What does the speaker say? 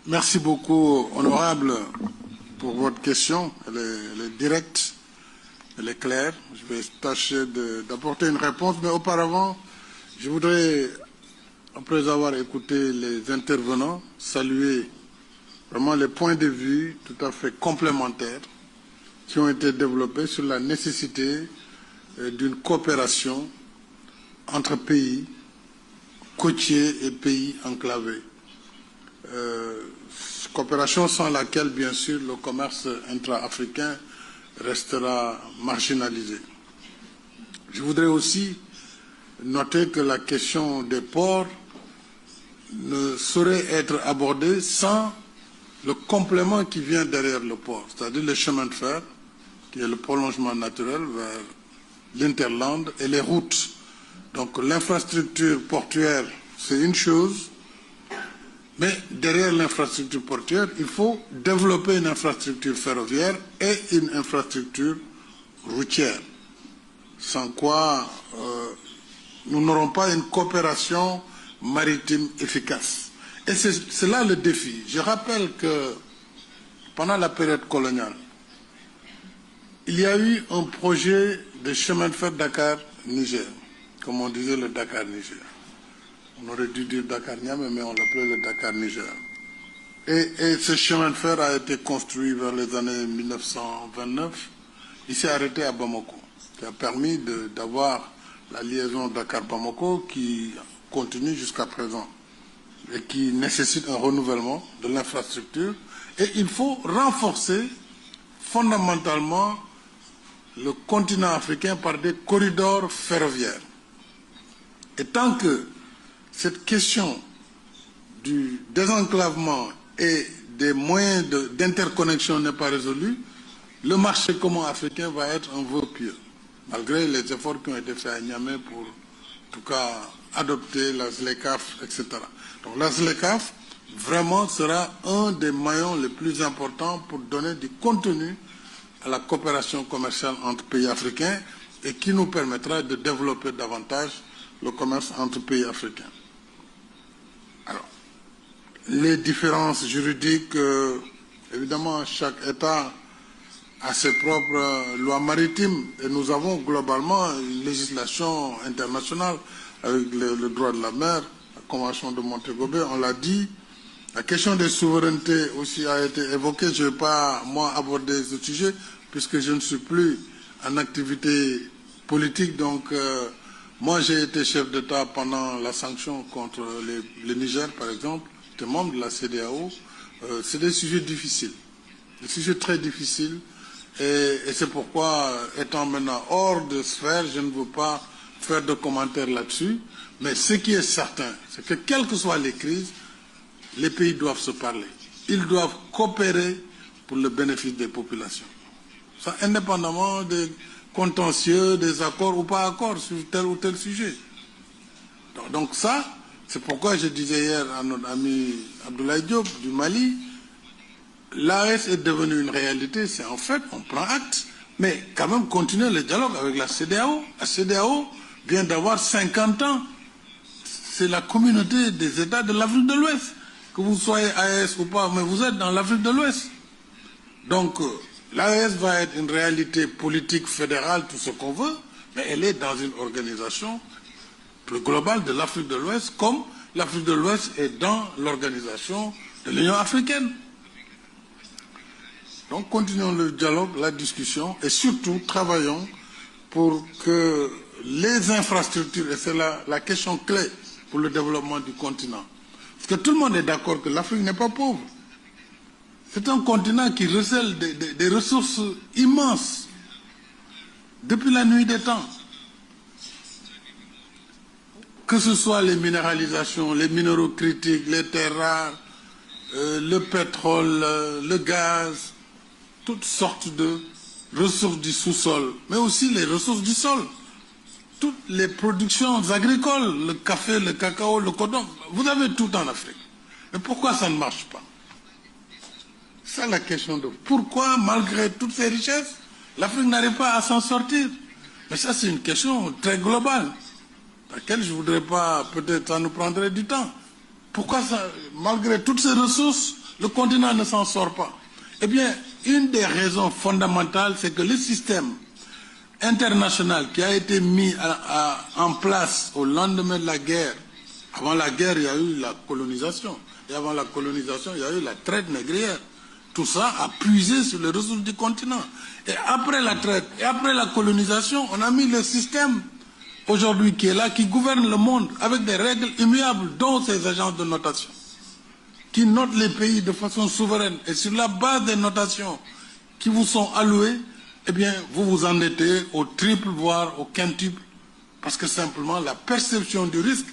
Merci beaucoup, honorable, pour votre question. Elle est directe, elle est claire. Je vais tâcher d'apporter une réponse, mais auparavant, je voudrais, après avoir écouté les intervenants, saluer vraiment les points de vue tout à fait complémentaires qui ont été développés sur la nécessité d'une coopération entre pays côtiers et pays enclavés. Coopération sans laquelle, bien sûr, le commerce intra-africain restera marginalisé. Je voudrais aussi noter que la question des ports ne saurait être abordée sans le complément qui vient derrière le port, c'est-à-dire le chemin de fer, qui est le prolongement naturel vers l'Interland, et les routes. Donc l'infrastructure portuaire, c'est une chose, mais derrière l'infrastructure portuaire, il faut développer une infrastructure ferroviaire et une infrastructure routière, sans quoi nous n'aurons pas une coopération maritime efficace. Et c'est là le défi. Je rappelle que pendant la période coloniale, il y a eu un projet de chemin de fer Dakar-Niger, comme on disait le Dakar-Niger. On aurait dû dire Dakar-Niamey, mais on l'appelait le Dakar-Niger. Et ce chemin de fer a été construit vers les années 1929. Il s'est arrêté à Bamako, qui a permis d'avoir la liaison Dakar-Bamako qui continue jusqu'à présent et qui nécessite un renouvellement de l'infrastructure. Et il faut renforcer fondamentalement le continent africain par des corridors ferroviaires. Et tant que cette question du désenclavement et des moyens d'interconnexion n'est pas résolue, le marché commun africain va être un vœu pieux, malgré les efforts qui ont été faits à Niamey pour, en tout cas, adopter la ZLECAf, etc. Donc la ZLECAf, vraiment, sera un des maillons les plus importants pour donner du contenu à la coopération commerciale entre pays africains et qui nous permettra de développer davantage le commerce entre pays africains. Alors, les différences juridiques, évidemment, chaque État a ses propres lois maritimes et nous avons globalement une législation internationale avec le droit de la mer, la Convention de Montego Bay, on l'a dit. La question des souverainetés aussi a été évoquée. Je ne vais pas, moi, aborder ce sujet puisque je ne suis plus en activité politique. Donc, moi, j'ai été chef d'État pendant la sanction contre le Niger, par exemple. J'étais membre de la CEDEAO. C'est des sujets difficiles, des sujets très difficiles. Et c'est pourquoi, étant maintenant hors de sphère, je ne veux pas faire de commentaires là-dessus. Mais ce qui est certain, c'est que quelles que soient les crises, les pays doivent se parler. Ils doivent coopérer pour le bénéfice des populations. Ça, indépendamment des contentieux, des accords ou pas accords sur tel ou tel sujet. Donc ça, c'est pourquoi je disais hier à notre ami Abdoulaye Diop du Mali, l'AES est devenue une réalité, c'est en fait, on prend acte, mais quand même continuer le dialogue avec la CEDEAO. La CEDEAO vient d'avoir 50 ans. C'est la communauté des États de l'Afrique de l'Ouest. Que vous soyez AES ou pas, mais vous êtes dans l'Afrique de l'Ouest. Donc, l'AES va être une réalité politique fédérale, tout ce qu'on veut, mais elle est dans une organisation plus globale de l'Afrique de l'Ouest, comme l'Afrique de l'Ouest est dans l'organisation de l'Union africaine. Donc, continuons le dialogue, la discussion, et surtout, travaillons pour que les infrastructures, et c'est la question clé pour le développement du continent, parce que tout le monde est d'accord que l'Afrique n'est pas pauvre. C'est un continent qui recèle des ressources immenses depuis la nuit des temps. Que ce soit les minéralisations, les minéraux critiques, les terres rares, le pétrole, le gaz, toutes sortes de ressources du sous-sol, mais aussi les ressources du sol. Toutes les productions agricoles, le café, le cacao, le coton, vous avez tout en Afrique. Mais pourquoi ça ne marche pas? C'est la question de pourquoi, malgré toutes ces richesses, l'Afrique n'arrive pas à s'en sortir. Mais ça, c'est une question très globale, laquelle je ne voudrais pas, peut-être ça nous prendrait du temps. Pourquoi ça, malgré toutes ces ressources, le continent ne s'en sort pas? Eh bien, une des raisons fondamentales, c'est que le système international qui a été mis en place au lendemain de la guerre, avant la guerre, il y a eu la colonisation, et avant la colonisation, il y a eu la traite négrière. Tout ça a puisé sur les ressources du continent. Et après la traite, et après la colonisation, on a mis le système aujourd'hui qui est là, qui gouverne le monde avec des règles immuables, dont ces agences de notation, qui notent les pays de façon souveraine. Et sur la base des notations qui vous sont allouées, eh bien, vous vous endettez au triple, voire au quintuple, parce que simplement la perception du risque